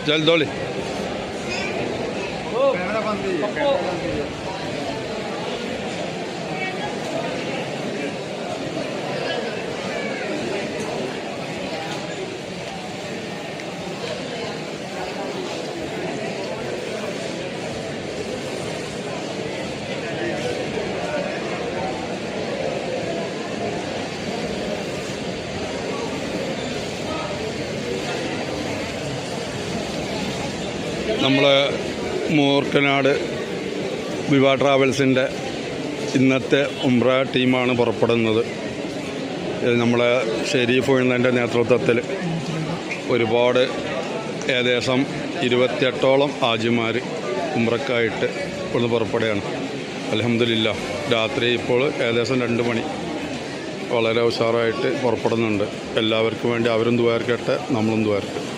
ജൽദോളി നമ്മൾ മൂർക്കനാട് വിവാ ട്രാവൽസിൻ്റെ ഇന്നത്തെ ഉംറ ടീമാണ് പുറപ്പെടുന്നത്. നമ്മളെ ഷെരീഫ് ഉഴുന്നതിൻ്റെ നേതൃത്വത്തിൽ ഒരുപാട് ഏകദേശം 28ഓളം ഹാജിമാർ ഉംറക്കായിട്ട് ഒന്ന് പുറപ്പെടുകയാണ്. അൽഹംദുലില്ലാ രാത്രി ഇപ്പോൾ ഏകദേശം 2 മണി വളരെ ഉഷാറായിട്ട് പുറപ്പെടുന്നുണ്ട്. എല്ലാവർക്കും വേണ്ടി അവരും ദുആ ചെയ്യട്ടെ, നമ്മളും ദുആ ചെയ്യട്ടെ.